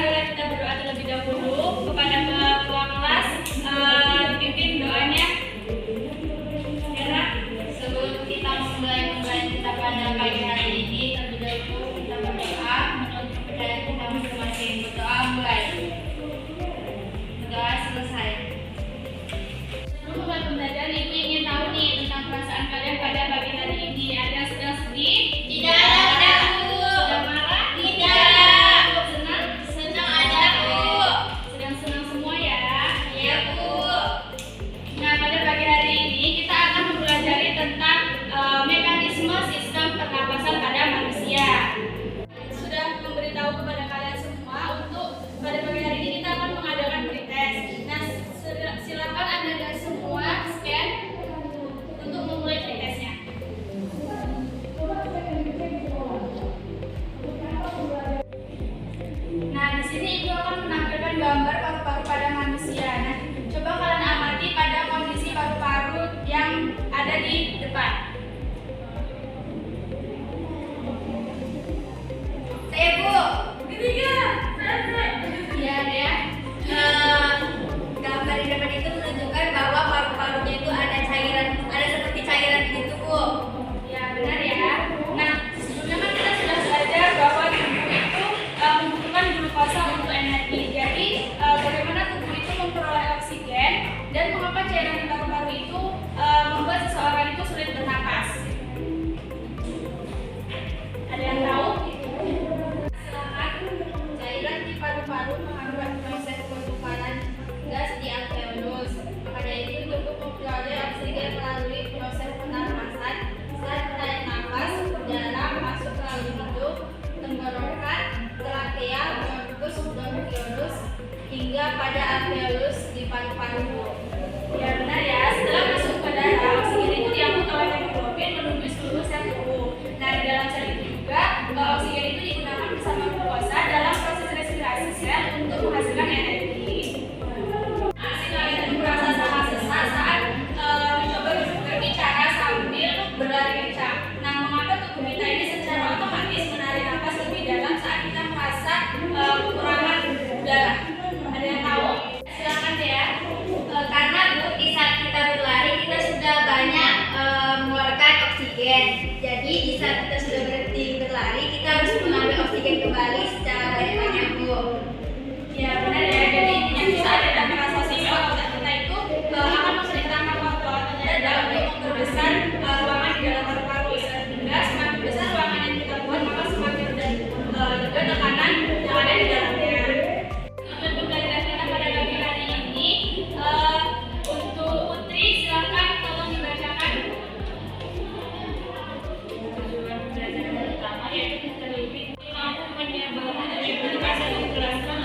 marilah kita berdoa terlebih dahulu kepada ketua kelas. Dipimpin doanya. Hera, sebelum kita memulai pembelajaran kita pada pagi hari ini, terlebih dahulu kita berdoa menurut kepercayaan kita masing-masing. Berdoa mulai. Berdoa selesai. Sebelum mulai pembelajaran, Ibu ingin tahu nih tentang perasaan kalian pada pagi hari ini. Ada yang sedang sedih? Tidak, Bu. Sedang marah? Tidak. Senang? Senang ada, Bu. Sedang senang semua ya? Iya, Bu. Nah, pada pagi hari ini kita akan mempelajari tentang mekanisme sistem pernapasan pada manusia. Sudah memberitahu kepada kalian semua untuk pada pagi hari ini kita akan mengadakan pretest. Nah, silakan Anda semua scan untuk memulai pretestnya. Nah, di sini Ibu akan menampilkan gambar paru-paru pada manusia. Nah, coba kalian amati pada kondisi paru-paru yang ada di depan. Saya, Bu. Ketiga, selesai. Iya, ya. Gambar di depan itu menunjukkan bahwa paru-parunya itu ada cairan, ada seperti cairan gitu, Bu. Ya, benar ya. Nah, sebelumnya kan kita sudah belajar bahwa tubuh itu membutuhkan glukosa untuk energi. Jadi, bagaimana tubuh itu memperoleh oksigen dan mengapa cairan di paru-paru itu membuat seseorang itu sulit bernapas. Ada yang tahu? Silakan. Cairan di paru-paru menghambat proses pertukaran gas di alveolus. Makanya itu tubuh memperoleh oksigen melalui proses pernapasan. Saat menarik napas, udara masuk melalui hidung, tenggorokan, trakea, bronkus, bronkiolus, hingga pada alveolus di paru-paru. Ya, benar ya. Setelah masuk ke darah, oksigen itu diangkut oleh hemoglobin menuju seluruh sel tubuh. Nah, di dalam sel itu juga oksigen itu digunakan bersama glukosa dalam proses respirasi sel untuk menghasilkan energi. Asik kalian itu merasa sangat sesak saat mencoba berbicara sambil berlari kencang. Nah, mengapa tubuh kita ini secara otomatis menarik napas lebih dalam saat kita merasa kekurangan udara? Ada yang tahu? Silakan deh ya. Karena, Bu, di saat kita berlari kita sudah banyak mengeluarkan oksigen. Jadi di saat kita sudah berhenti berlari kita harus mengambil oksigen kembali secara banyak-banyak, Bu. Ya, benar ya. Jadi intinya bisa ada merasa sesak, otak kita itu akan menceritakan waktu-waktu dada untuk memperbesar ruangan di dalam paru-paru. Sehingga semakin besar ruangan yang kita buat, maka semakin rendah juga tekanan yang ada di dalamnya. Untuk pembelajaran kita pada pagi hari ini, untuk Putri silakan tolong dibacakan. Tujuan pembelajaran pertama yaitu kita mampu menyebarkan dan menjelaskan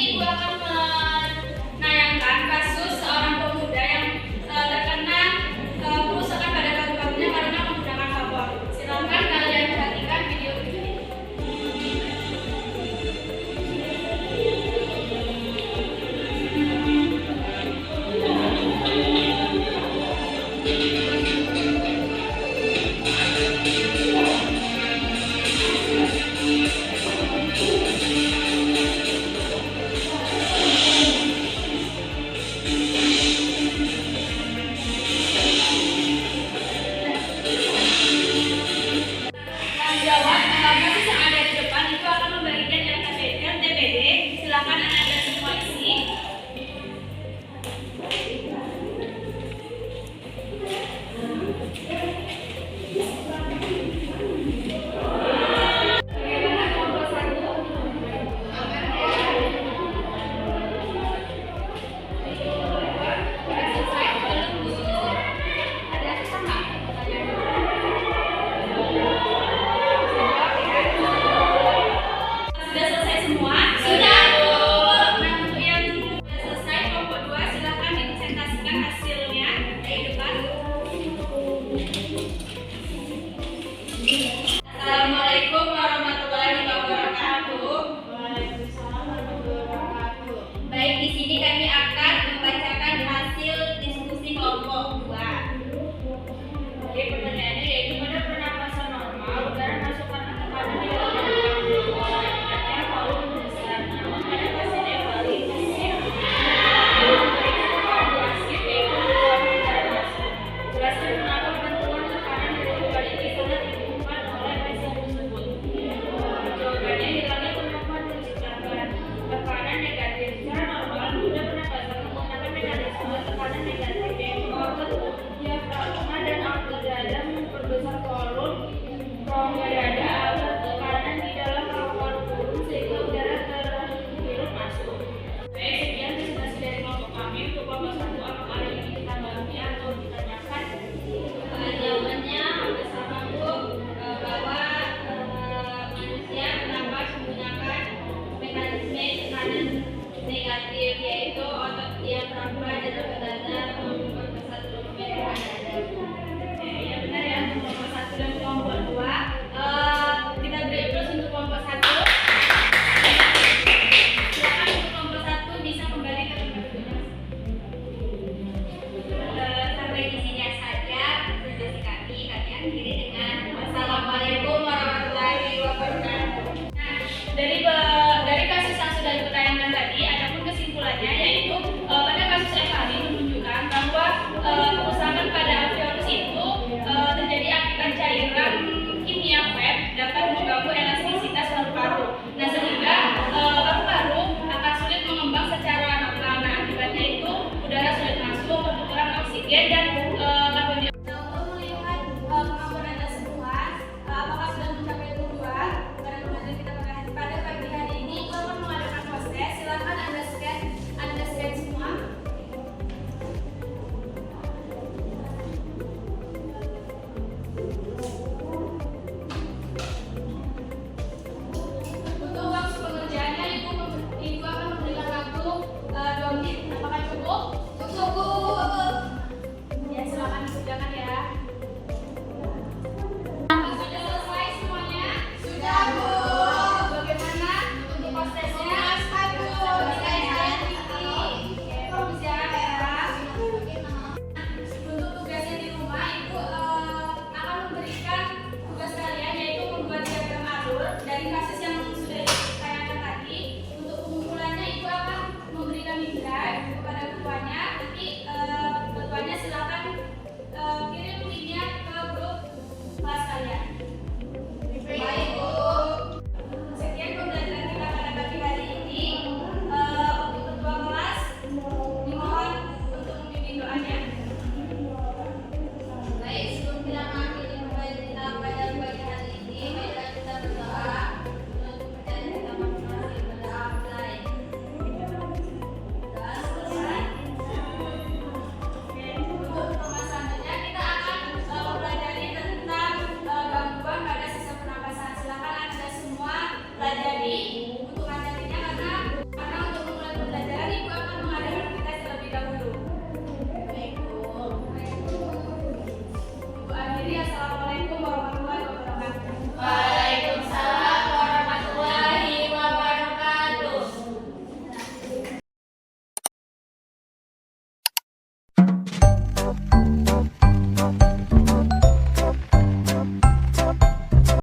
Ibu akan menayangkan kasus seorang pemuda yang terkena kerusakan pada paru-parunya karena menggunakan vapor. Silakan kalian perhatikan video ini. Jawab kasus yang ada di depan itu akan membagikan LTPD. Silakan anak-anak semua isi. Bagaimana kelompok satu? Sudah selesai belum, Bu? Ada susah nggak pertanyaannya? Sudah selesai semua? Sudah. Nah, untuk yang sudah selesai kelompok 2 silakan dipresentasikan hasilnya dari depan. Assalamualaikum warahmatullahi wabarakatuh. Waalaikumsalam warahmatullahi wabarakatuh. Baik, di sini kami akan membacakan hasil diskusi kelompok 2. Jadi pertanyaannya yaitu pada pernapasan normal udara masuk karena tekanan di dalam paru-paru akibatnya paru membesar. Namun pada pasien yang valid asif yaitu keluar udara masuk. Jelaskan mengapa bantuan tekanan dari kualitas sangat dibutuhkan oleh pasien tersebut. Jawabannya hilangnya kemampuan menciptakan tekanan negatif. Secara normal pada pernapasan menggunakan mekanisme tekanan negatif yaitu otot diafragma dan aorta dada memperbesar volume rongga dada agar tekanan di dalam paru-paru turun sehingga udara terhirup masuk. Baik, sekian presentasi dari kelompok kami. Untuk kelompok 1 apakah ada yang ingin ditanggapi atau ditanyakan? Jawabannya hampir sama, Bu, bahwa manusia bernafas menggunakan mekanisme tekanan negatif yaitu otot diafragma dan otot dada memperbesar volume tekanan dada. Oke, ya benar ya untuk kelompok 1 dan kelompok 2. Kita beri terus untuk kelompok 1. Silakan untuk kelompok 1 bisa kembali ke tempat duduknya. Sampai di sini saja presentasi kami. Kami akhiri dengan wassalamualaikum warahmatullahi wabarakatuh. Nah, dari kasus yang sudah ditayangkan tadi, ada pun kesimpulannya yaitu pada kasus Evali menunjukkan bahwa kerusakan pada alveolus itu terjadi akibat cairan kimia vape dapat mengganggu elastisitas paru-paru. Nah, sehingga paru-paru akan sulit mengembang secara normal. Nah, akibatnya itu udara sulit masuk, kekurangan oksigen dan